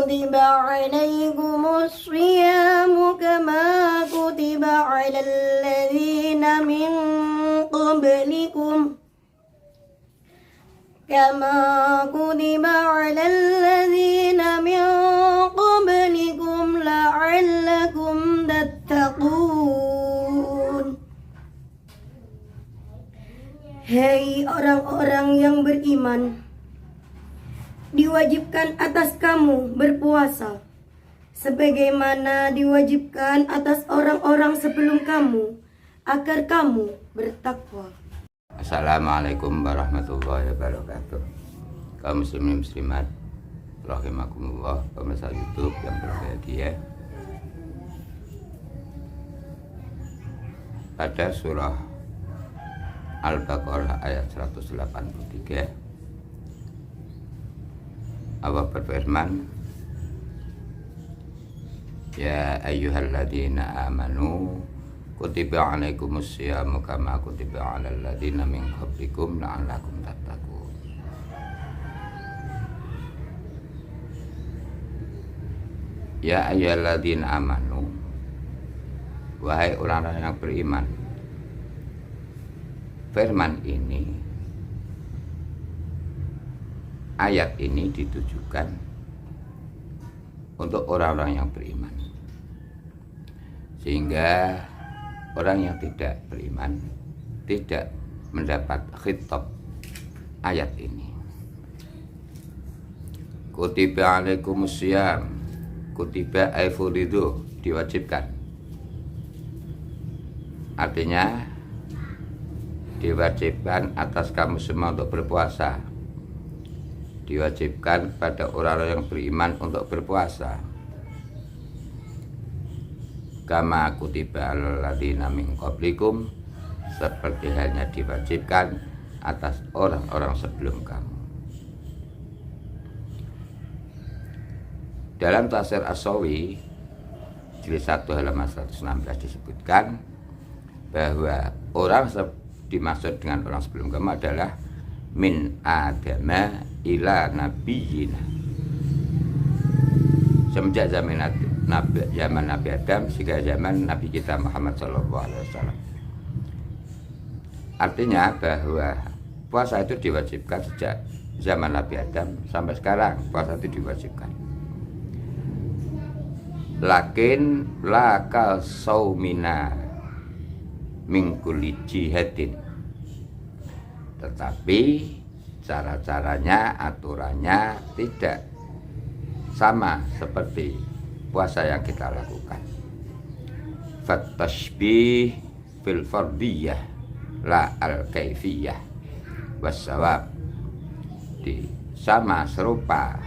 كتب عليكم الصيام كما كتب على الذين من قبلكم لعلكم تتقون. Hei orang-orang yang beriman, diwajibkan atas kamu berpuasa sebagaimana diwajibkan atas orang-orang sebelum kamu agar kamu bertakwa. Assalamualaikum warahmatullahi wabarakatuh. Kaum muslimin muslimat rahimakumullah, pemirsa YouTube yang berbahagia. Pada surah Al-Baqarah ayat 183 Allah berfirman, ya ayyuhalladzina amanu kutiba alaikumus syiyamu kama kutiba alal ladzina min qablikum la'allakum tattaqun. Ya ayyuhalladzina amanu, wahai orang-orang yang beriman. Firman ini, ayat ini ditujukan untuk orang-orang yang beriman, sehingga orang yang tidak beriman tidak mendapat khitab ayat ini. Kutiba alaikumus syiyam, kutiba ay furidu, diwajibkan. Artinya diwajibkan atas kamu semua untuk berpuasa. Diwajibkan pada orang-orang yang beriman untuk berpuasa. Kama kutiba alal ladzina min qablikum, seperti halnya diwajibkan atas orang-orang sebelum kamu. Dalam tafsir As-Sawi jilid 1 halaman 116 disebutkan bahwa orang dimaksud dengan orang sebelum kamu adalah min adama ila nabiyina, semenjak zaman Nabi Adam hingga zaman Nabi kita Muhammad SAW. Artinya bahwa puasa itu diwajibkan sejak zaman Nabi Adam sampai sekarang. Puasa itu diwajibkan. Lakin lakal saumina min kulli jihadin, tetapi cara-caranya, aturannya tidak sama seperti puasa yang kita lakukan. Fattashbih fil fardiyah la al-kaifiyah wassawab, sama serupa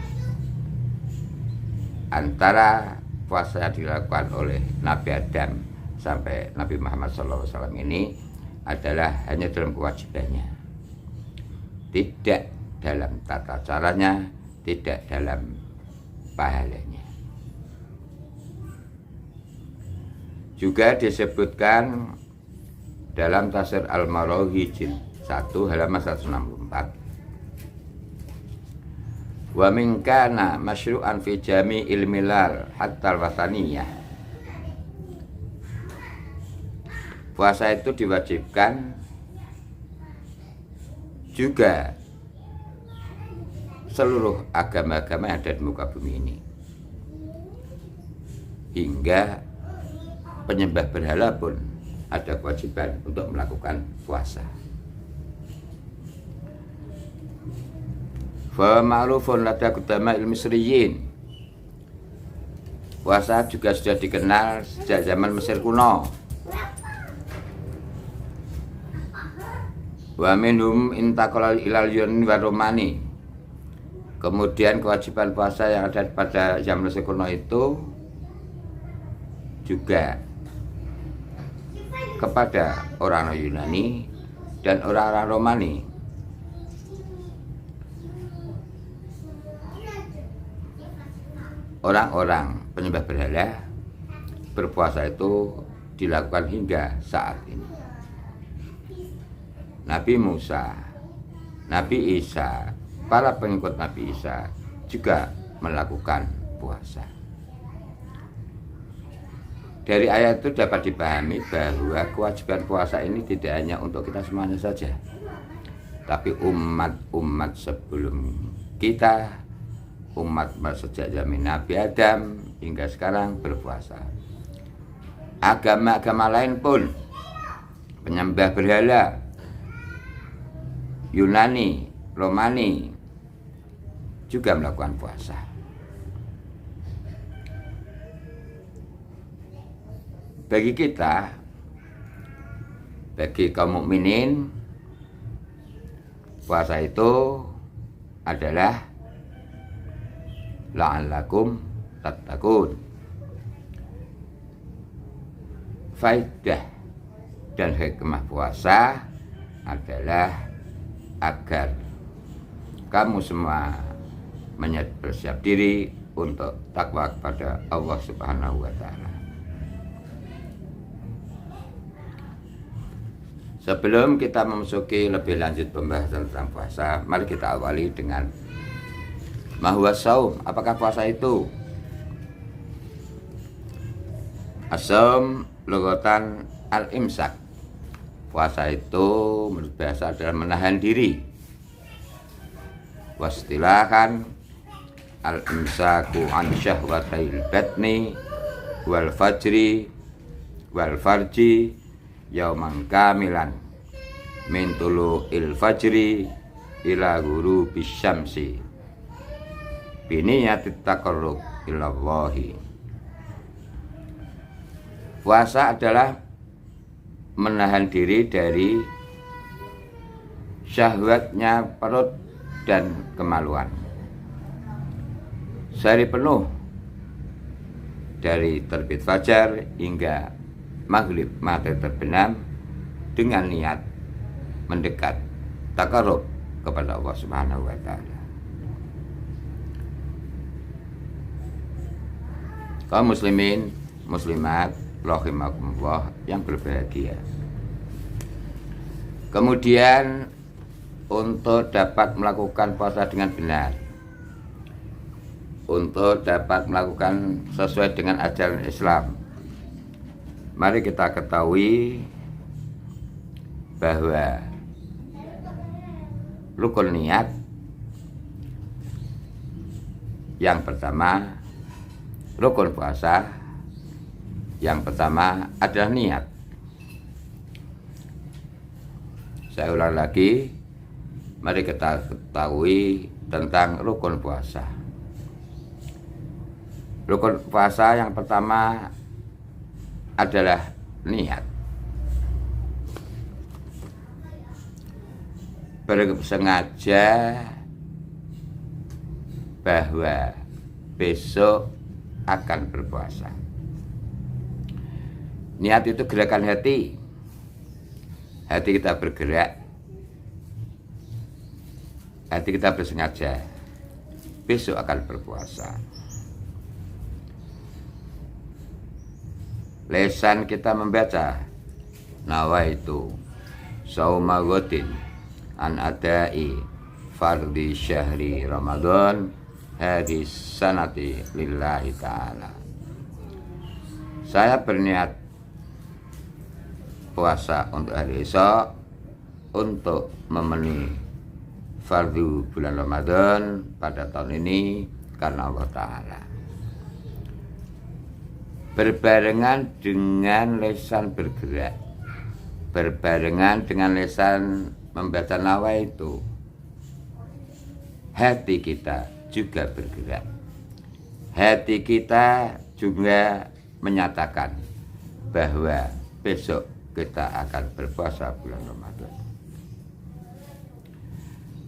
antara puasa yang dilakukan oleh Nabi Adam sampai Nabi Muhammad SAW ini adalah hanya dalam kewajibannya, tidak dalam tata caranya, tidak dalam pahalanya. Juga disebutkan dalam tafsir Al-Maraghi jilid 1 halaman 164, wa min kana masyru'an fi jami'il milal hatta al-wataniyah. Puasa itu diwajibkan juga seluruh agama-agama yang ada di muka bumi ini, hingga penyembah berhala pun ada kewajiban untuk melakukan puasa. Fa ma'rufun lada qudama al-misriyin, puasa juga sudah dikenal sejak zaman Mesir kuno. Wa minhum intaqala ilal Yunani wa Romani. Kemudian kewajiban puasa yang ada pada zaman Mesir kuno itu juga kepada orang Yunani dan orang-orang Romani. Orang-orang penyembah berhala berpuasa itu dilakukan hingga saat ini. Nabi Musa, Nabi Isa, para pengikut Nabi Isa juga melakukan puasa. Dari ayat itu dapat dipahami bahwa kewajiban puasa ini tidak hanya untuk kita semuanya saja, tapi umat-umat sebelum kita, umat sejak zaman Nabi Adam hingga sekarang berpuasa. Agama-agama lain pun, penyembah berhala, Yunani, Romani juga melakukan puasa. Bagi kita, bagi kaum mukminin, puasa itu adalah la'allakum tattaqun. Faidah dan hikmah puasa adalah agar kamu semua bersiap diri untuk takwa kepada Allah Subhanahu wa Ta'ala. Sebelum kita memasuki lebih lanjut pembahasan tentang puasa, mari kita awali dengan mahwa saum. Apakah puasa itu? As-saum lugatan al-imsak. Puasa itu menurut bahasa adalah menahan diri. Wastilahan al-imsaku an syahwatil batni wal fajri wal farji yauman kamilan min tulu'il fajri ila ghurubis syamsi biniyatit taqarrub ilallahi. Puasa adalah menahan diri dari syahwatnya perut dan kemaluan sehari penuh dari terbit fajar hingga maghrib matahari terbenam dengan niat mendekat takarub kepada Allah Subhanahu wa Ta'ala. Kaum muslimin, muslimat, rahimakumullah yang berbahagia. Kemudian untuk dapat melakukan puasa dengan benar, untuk dapat melakukan sesuai dengan ajaran Islam, mari kita ketahui bahwa rukun niat yang pertama, rukun puasa yang pertama adalah niat. Saya ulang lagi, mari kita ketahui tentang rukun puasa. Rukun puasa yang pertama adalah niat. Bersengaja bahwa besok akan berpuasa. Niat itu gerakan hati. Hati kita bergerak. Hati kita bersengaja besok akan berpuasa. Lesan kita membaca nawaitu sauma ghatin an adai fardhi syahri Ramadan hadis sanati lillahi ta'ala. Saya berniat puasa untuk hari esok untuk memenuhi fardu bulan Ramadan pada tahun ini karena Allah Ta'ala. Berbarengan dengan lesan bergerak, berbarengan dengan lesan membaca nawaitu, hati kita juga bergerak. Hati kita juga menyatakan bahwa besok kita akan berpuasa bulan Ramadan.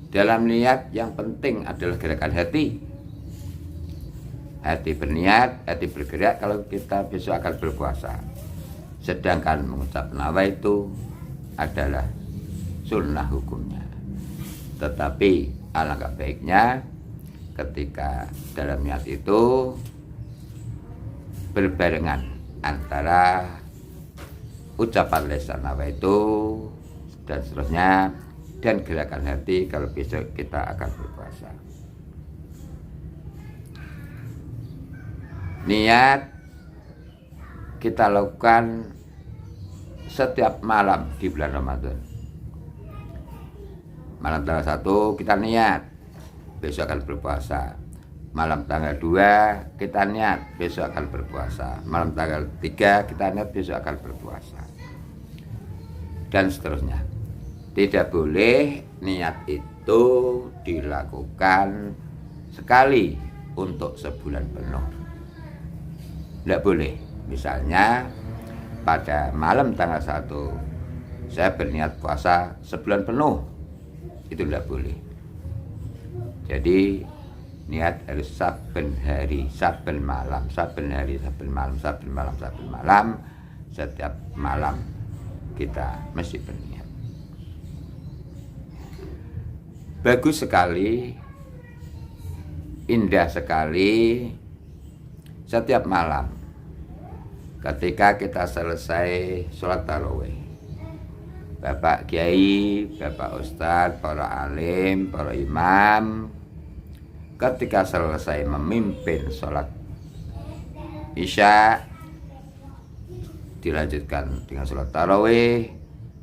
Dalam niat yang penting adalah gerakan hati. Hati berniat, hati bergerak kalau kita besok akan berpuasa. Sedangkan mengucap nawaitu adalah sunnah hukumnya. Tetapi alangkah baiknya ketika dalam niat itu berbarengan antara ucapan lisan nawaitu dan seterusnya dan gerakan hati kalau besok kita akan berpuasa. Niat kita lakukan setiap malam di bulan Ramadan. Malam tanggal 1 kita niat besok akan berpuasa. Malam tanggal 2 kita niat besok akan berpuasa. Malam tanggal 3 kita niat besok akan berpuasa. Dan seterusnya. Tidak boleh niat itu dilakukan sekali untuk sebulan penuh. Tidak boleh. Misalnya pada malam tanggal 1 saya berniat puasa sebulan penuh. Itu tidak boleh. Jadi niat harus saben hari, saben malam, saben hari, saben malam, saben malam, saben malam. Setiap malam kita mesti berniat. Bagus sekali, indah sekali setiap malam ketika kita selesai sholat tarawih. Bapak Kiai, Bapak Ustadz, para alim, para imam ketika selesai memimpin sholat Isya dilanjutkan dengan sholat tarawih.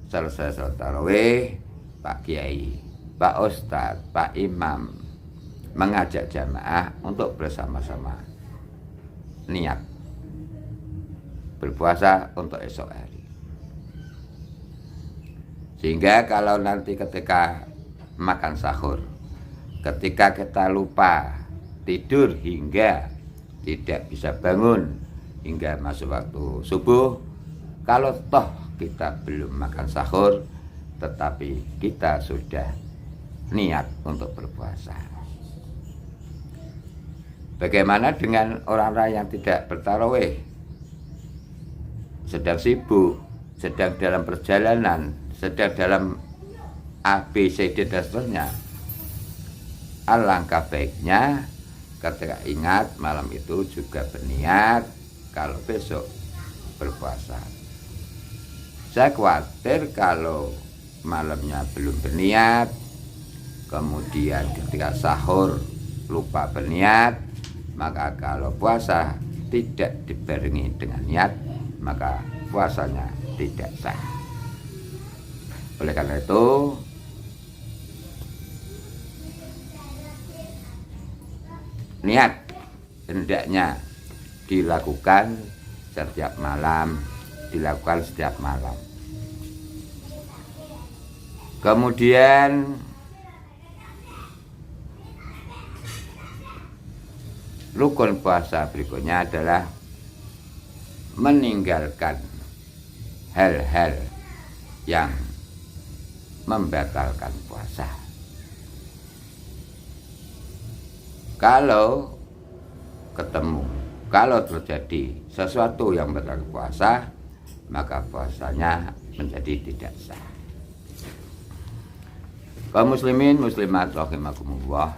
Selesai sholat tarawih, Pak Kiai, Pak Ustadz, Pak Imam mengajak jamaah untuk bersama-sama niat berpuasa untuk esok hari. Sehingga kalau nanti ketika makan sahur, ketika kita lupa tidur hingga tidak bisa bangun hingga masuk waktu subuh, kalau toh kita belum makan sahur tetapi kita sudah niat untuk berpuasa. Bagaimana dengan orang-orang yang tidak bertarawih, sedang sibuk, sedang dalam perjalanan, sedang dalam ABCD dan seterusnya? Alangkah baiknya ketika ingat malam itu juga berniat kalau besok berpuasa. Saya khawatir kalau malamnya belum berniat, kemudian ketika sahur lupa berniat, maka kalau puasa tidak dibarengi dengan niat, maka puasanya tidak sah. Oleh karena itu, niat hendaknya dilakukan setiap malam, dilakukan setiap malam. Kemudian rukun puasa berikutnya adalah meninggalkan hal-hal yang membatalkan puasa. Kalau terjadi sesuatu yang membatalkan puasa, maka puasanya menjadi tidak sah. Kaum muslimin muslimat rahimakumullah.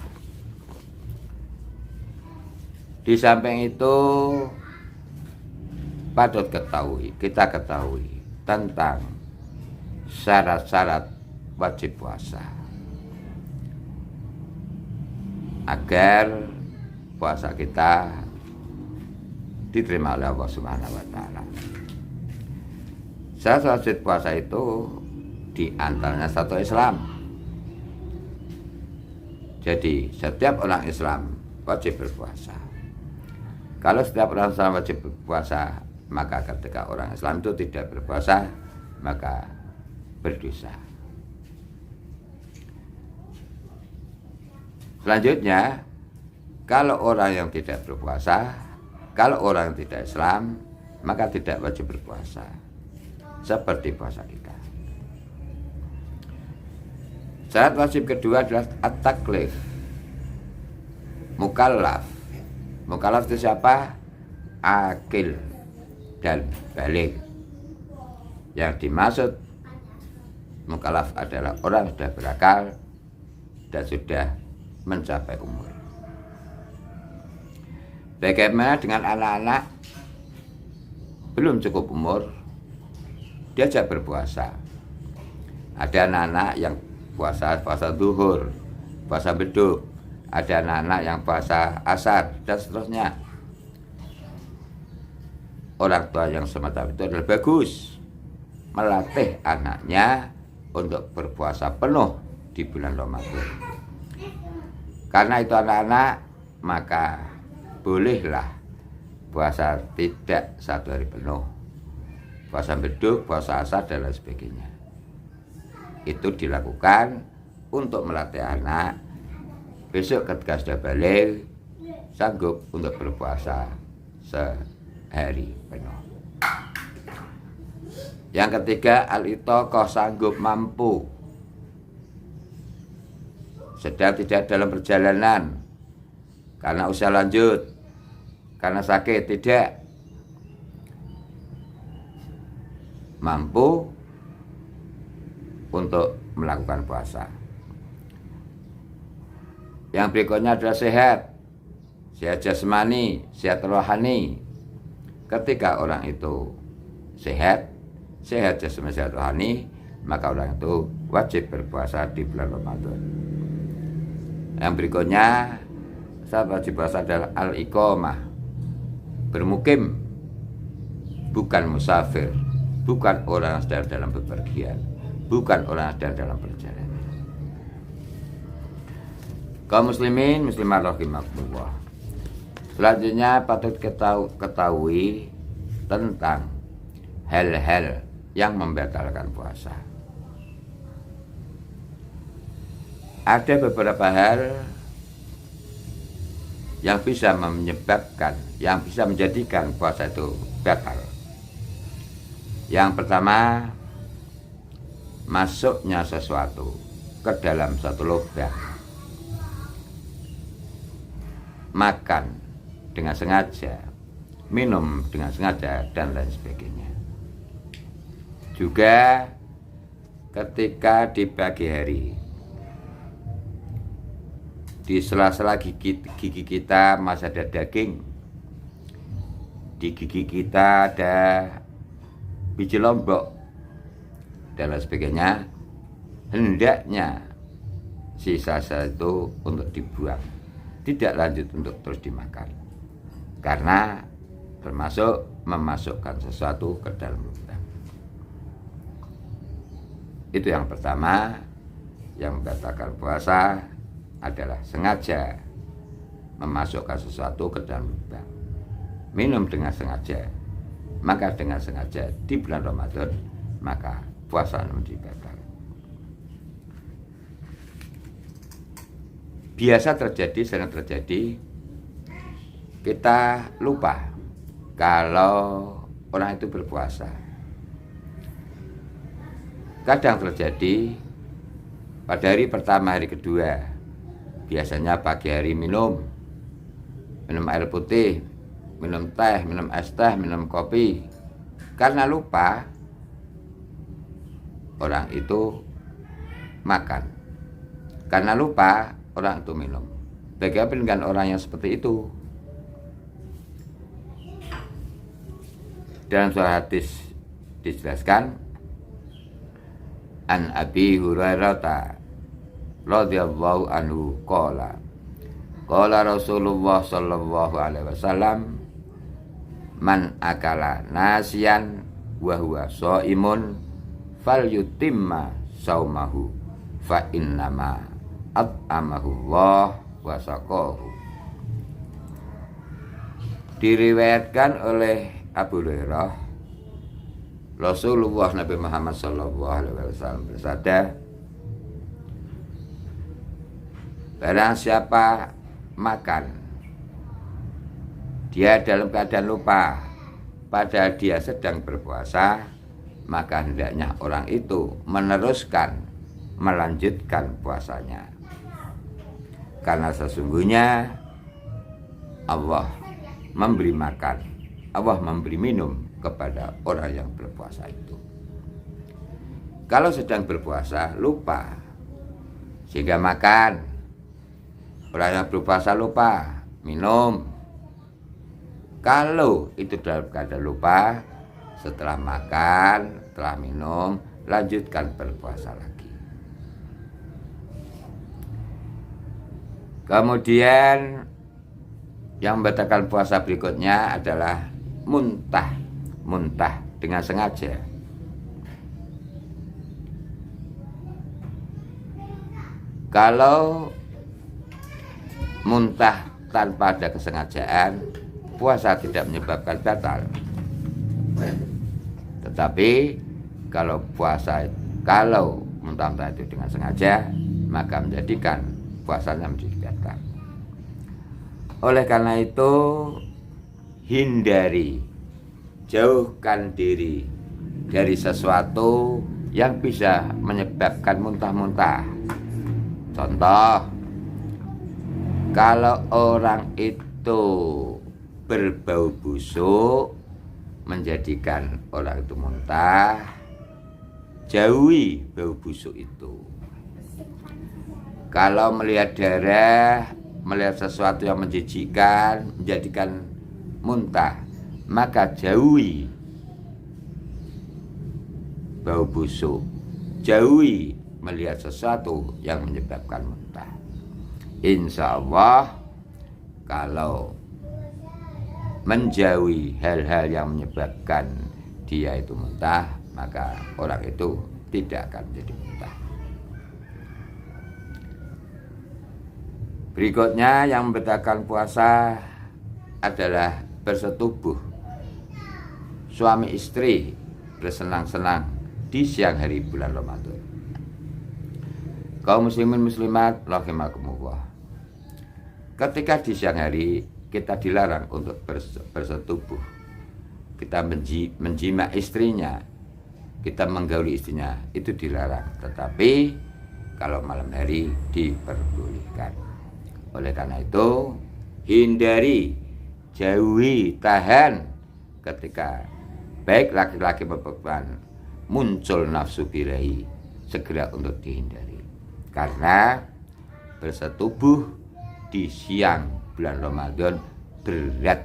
Di samping itu patut kita ketahui tentang syarat-syarat wajib puasa agar puasa kita diterima oleh Allah Subhanahu wa taala. Syarat wajib puasa itu di antaranya satu Islam. Jadi setiap orang Islam wajib berpuasa. Kalau setiap orang Islam wajib berpuasa, maka ketika orang Islam itu tidak berpuasa, maka berdosa. Selanjutnya, kalau orang yang tidak berpuasa, kalau orang yang tidak Islam, maka tidak wajib berpuasa. Seperti puasa kita. Syarat wajib kedua adalah at-taklif. Mukallaf. Mukallaf itu siapa? Akil dan balik. Yang dimaksud mukallaf adalah orang sudah berakal dan sudah mencapai umur. Bagaimana dengan anak-anak belum cukup umur, diajak berpuasa? Ada anak-anak yang puasa zuhur, puasa beduk, ada anak-anak yang puasa asar dan seterusnya. orang tua yang semacam itu adalah bagus, melatih anaknya untuk berpuasa penuh di bulan Ramadan. Karena itu anak-anak, maka bolehlah puasa tidak 1 hari penuh, puasa beduk, puasa asar dan lain sebagainya. Itu dilakukan untuk melatih anak besok ketika sudah balik sanggup untuk berpuasa sehari penuh. Yang ketiga, al-itoqah, sanggup mampu, sedang tidak dalam perjalanan karena usia lanjut, karena sakit, tidak, mampu untuk melakukan puasa. Yang berikutnya adalah sehat jasmani, sehat rohani. Ketika orang itu sehat jasmani, sehat rohani, maka orang itu wajib berpuasa di bulan Ramadan. Yang berikutnya, saat wajib puasa adalah al-iqamah, bermukim, bukan musafir, bukan orang yang sedang dalam bepergian, bukan orang yang sedang dalam perjalanan. Kaum muslimin, muslimat rahimakumullah. Selanjutnya patut ketahui tentang hal-hal yang membatalkan puasa. Ada beberapa hal yang bisa menyebabkan, yang bisa menjadikan puasa itu batal. Yang pertama, masuknya sesuatu ke dalam satu lubang, makan dengan sengaja, minum dengan sengaja, dan lain sebagainya. Juga ketika di pagi hari, di sela-sela gigi kita masih ada daging, di gigi kita ada biji lombok dan lain sebagainya, hendaknya sisa itu untuk dibuang, tidak lanjut untuk terus dimakan, karena termasuk memasukkan sesuatu ke dalam lubang. Itu yang pertama, yang membatalkan puasa adalah sengaja memasukkan sesuatu ke dalam lubang. Minum dengan sengaja, maka dengan sengaja di bulan Ramadan, maka puasa menjadi batal. Biasa terjadi, sering terjadi, kita lupa kalau orang itu berpuasa. Kadang terjadi pada hari pertama, hari kedua, biasanya pagi hari minum air putih, minum teh, minum es teh, minum kopi. Karena lupa, orang itu makan. Karena lupa, orang itu minum. Bagaimana dengan orang yang seperti itu? Dalam surah hadis dijelaskan, an Abi Hurairah radhiyallahu anhu qala Rasulullah sallallahu alaihi wasallam, man akala nasiyan wa huwa shaimun falyutimma saumahu fa innama at'amahu Allah wa saqahu. Diriwayatkan oleh Abu Hurairah, Rasulullah Nabi Muhammad sallallahu alaihi wasallam bersabda, barang siapa makan, dia dalam keadaan lupa, padahal dia sedang berpuasa, maka hendaknya orang itu meneruskan, melanjutkan puasanya. Karena sesungguhnya Allah memberi makan, Allah memberi minum kepada orang yang berpuasa itu. Kalau sedang berpuasa lupa sehingga makan, orang yang berpuasa lupa minum. Kalau itu dalam keadaan lupa, setelah makan, setelah minum, lanjutkan berpuasa lagi. Kemudian yang membatalkan puasa berikutnya adalah muntah muntah dengan sengaja. Kalau muntah tanpa ada kesengajaan, puasa tidak menyebabkan batal. Tetapi kalau muntah-muntah itu dengan sengaja, maka menjadikan puasanya menjadi batal. Oleh karena itu, hindari, jauhkan diri dari sesuatu yang bisa menyebabkan muntah-muntah. Contoh, kalau orang itu berbau busuk menjadikan orang itu muntah, jauhi bau busuk itu. Kalau melihat darah, melihat sesuatu yang menjijikkan, menjadikan muntah, maka jauhi bau busuk, jauhi melihat sesuatu yang menyebabkan muntah. Insya Allah, kalau menjauhi hal-hal yang menyebabkan dia itu muntah, maka orang itu tidak akan menjadi muntah. Berikutnya yang membatalkan puasa adalah bersetubuh. Suami istri bersenang-senang di siang hari bulan Ramadan. Kaum muslimin muslimat rahimakumullah. Ketika di siang hari kita dilarang untuk bersetubuh. Kita menjima istrinya, kita menggauli istrinya, itu dilarang. Tetapi kalau malam hari diperbolehkan. Oleh karena itu, hindari, jauhi, tahan ketika baik laki-laki maupun perempuan muncul nafsu birahi, segera untuk dihindari. Karena bersetubuh di siang bulan Ramadan berat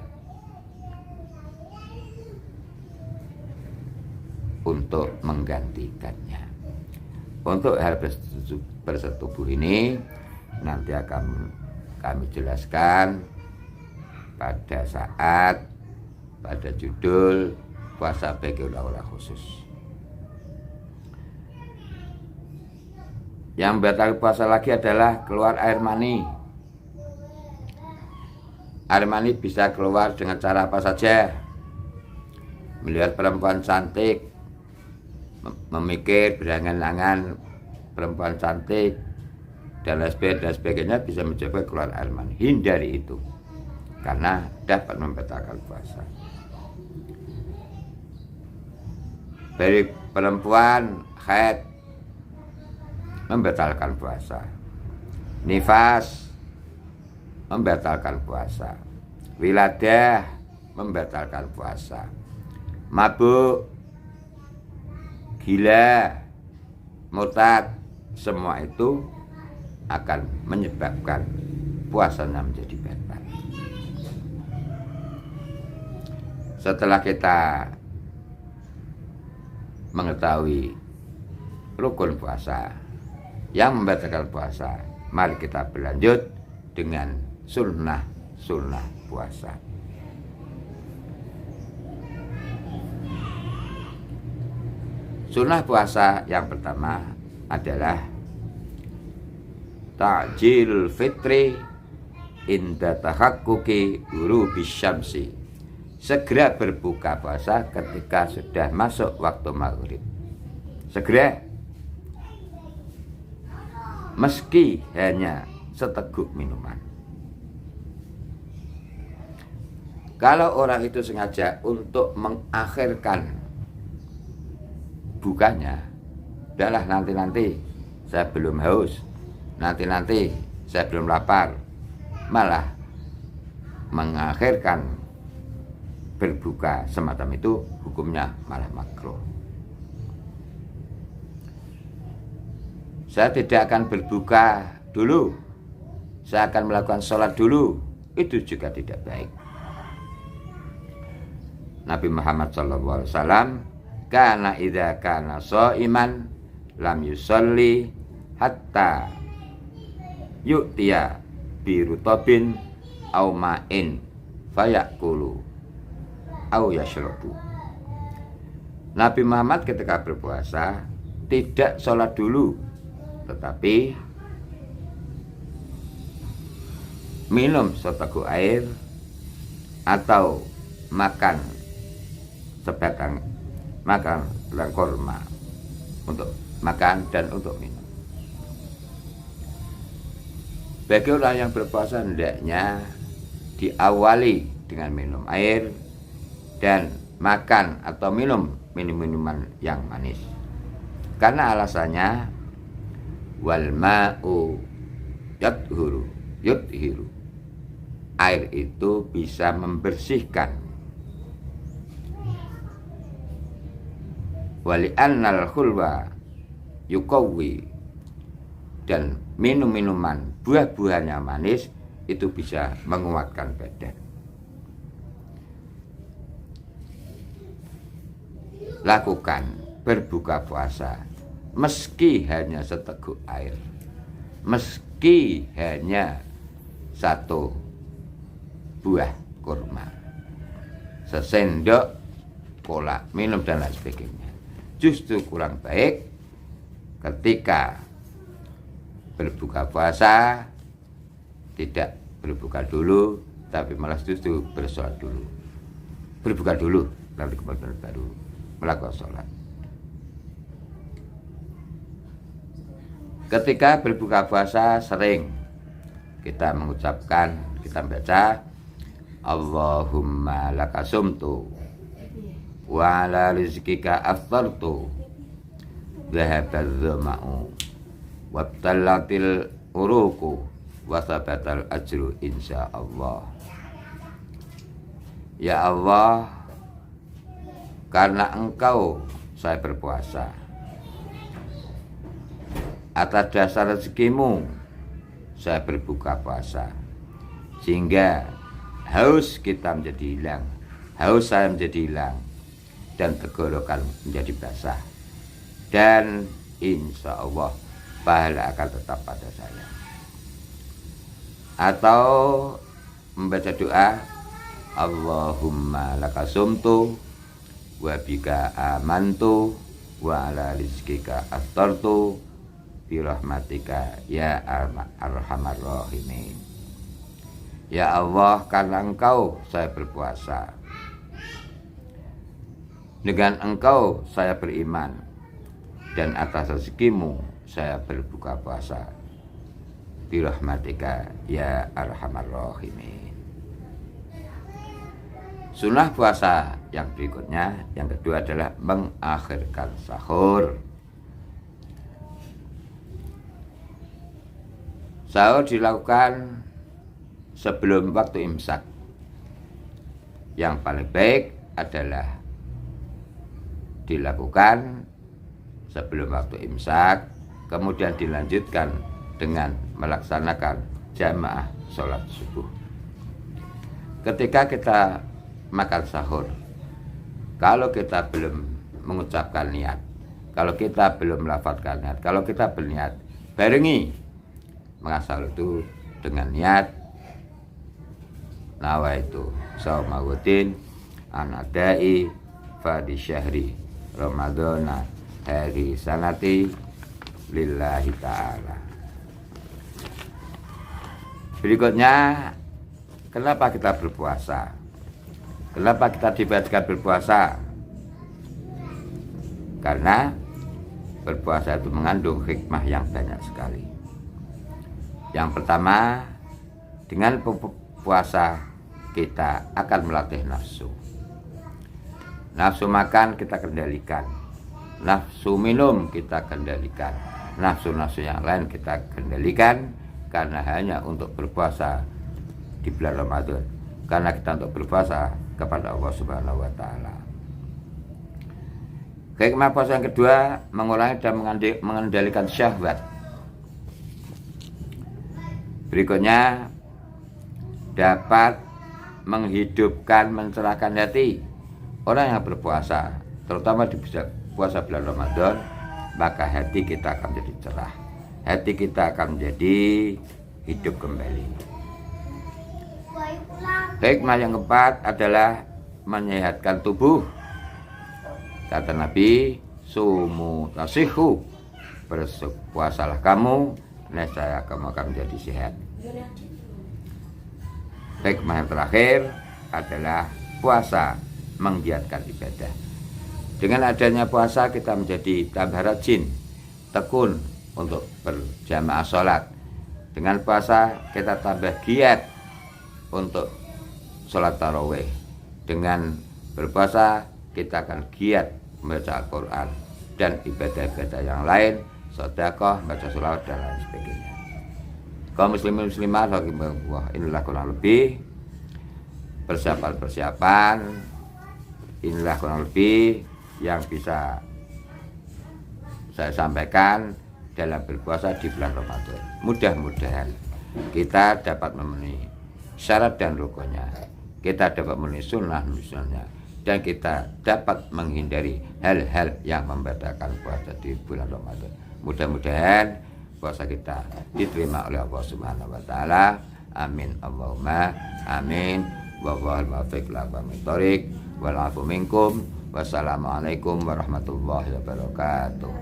untuk menggantikannya. Untuk hal bersetubuh ini nanti akan kami jelaskan pada judul puasa bagi orang-orang khusus. Yang batal puasa lagi adalah keluar air mani. Air mani bisa keluar dengan cara apa saja. Melihat perempuan cantik, memikir berangan-angan perempuan cantik, dan sebagainya bisa menyebabkan keluar air mani. Hindari itu, karena dapat membatalkan puasa. Dari perempuan haid membatalkan puasa, nifas membatalkan puasa, wiladah membatalkan puasa, mabuk, gila, murtad, semua itu akan menyebabkan puasanya menjadi batal. Setelah kita mengetahui rukun puasa yang membatalkan puasa, mari kita berlanjut dengan sunnah puasa. Sunnah puasa yang pertama adalah ta'jil fitri inda tahaqquqi ghurubi syamsi. Segera berbuka puasa ketika sudah masuk waktu maghrib. Segera, meski hanya seteguk minuman. Kalau orang itu sengaja untuk mengakhirkan bukanya, udahlah nanti saya belum haus, nanti saya belum lapar, malah mengakhirkan berbuka semacam itu, hukumnya malah makruh. Saya tidak akan berbuka dulu, saya akan melakukan sholat dulu, itu juga tidak baik. Nabi Muhammad SAW kana idza kana shaiman lam yusolli hatta yu'tiya birutobin au ma'in fayakulu au yashrabu. Nabi Muhammad ketika berpuasa tidak sholat dulu, tetapi minum seteguk air atau makan sebatang kurma untuk makan dan untuk minum. Bagi orang yang berpuasa hendaknya diawali dengan minum air dan makan atau minum minuman yang manis. Karena alasannya wal ma'u yudhiru. Air itu bisa membersihkan. Wali annal khulwa yuqawwi, dan minuman buah-buahannya manis itu bisa menguatkan badan. Lakukan berbuka puasa meski hanya seteguk air, meski hanya satu buah kurma, sesendok kolak minum dan lain sebagainya. Justru kurang baik ketika berbuka puasa tidak berbuka dulu, tapi malah justru bersolat dulu. Berbuka dulu, lalu kemudian baru melakukan sholat. Ketika berbuka puasa sering kita mengucapkan, kita baca Allahumma laka sumtu wa ala rizkika aftartu dhahabal dhama'u wabtallatil uruku wasabatal ajru insyaallah. Ya Allah, karena Engkau saya berpuasa, atas dasar rezekimu saya berbuka puasa, sehingga haus kita menjadi hilang, haus saya menjadi hilang, dan tenggorokan menjadi basah, dan insya Allah pahala akan tetap pada saya. Atau membaca doa Allahumma laka sumtu wa bika amantu wa ala rizkika aftartu bi rahmatika ya arhamar rahimin. Ya Allah, karena Engkau saya berpuasa, dengan Engkau saya beriman, dan atas rezekimu saya berbuka puasa. Bi rahmatika ya arhamar rahimin. Sunnah puasa yang berikutnya, yang kedua adalah mengakhirkan sahur. Sahur dilakukan sebelum waktu imsak. Yang paling baik adalah dilakukan sebelum waktu imsak, kemudian dilanjutkan dengan melaksanakan jamaah sholat subuh. Ketika kita makan sahur, kalau kita belum mengucapkan niat, kalau kita belum melafadzkan niat, kalau kita berniat, barengi makan sahur itu dengan niat nawaitu shaumawuddin anadai fadi syahri ramadhana hari sanati lillahi ta'ala. Berikutnya, kenapa kita berpuasa? Kenapa kita dibacakan berpuasa? Karena berpuasa itu mengandung hikmah yang banyak sekali. Yang pertama, dengan puasa kita akan melatih nafsu. Nafsu makan kita kendalikan, nafsu minum kita kendalikan, nafsu-nafsu yang lain kita kendalikan, karena hanya untuk berpuasa di bulan Ramadan. Karena kita untuk berpuasa kepada Allah Subhanahu wa Ta'ala. Hikmah puasa yang kedua, mengurangi dan mengendalikan syahwat. Berikutnya, dapat menghidupkan, mencerahkan hati. Orang yang berpuasa, terutama di puasa bulan Ramadan, maka hati kita akan menjadi cerah, hati kita akan menjadi hidup kembali. Hikmah yang keempat adalah menyehatkan tubuh. Kata Nabi, sumu tasihu, berpuasalah kamu, nescaya kamu akan menjadi sehat. Hikmah yang terakhir adalah puasa menggiatkan ibadah. Dengan adanya puasa kita menjadi tambah rajin, tekun untuk berjamaah sholat. Dengan puasa kita tambah giat untuk sholat tarawih. Dengan berpuasa kita akan giat membaca Al-Quran dan ibadah-ibadah yang lain, sedekah, baca sholawat dan lain sebagainya. Kaum muslimin muslimat, inilah kurang lebih persiapan, inilah kurang lebih yang bisa saya sampaikan dalam berpuasa di bulan Ramadan. Mudah-mudahan kita dapat memenuhi syarat dan rukunnya, kita dapat memenuhi sunnah-sunnahnya, dan kita dapat menghindari hal-hal yang membatalkan puasa di bulan Ramadan. Mudah-mudahan puasa kita diterima oleh Allah Subhanahu wa taala. Amin Allahumma amin. Wallahul muwaffiq ila aqwamit thoriq wal afu minkum. Wassalamualaikum warahmatullahi wabarakatuh.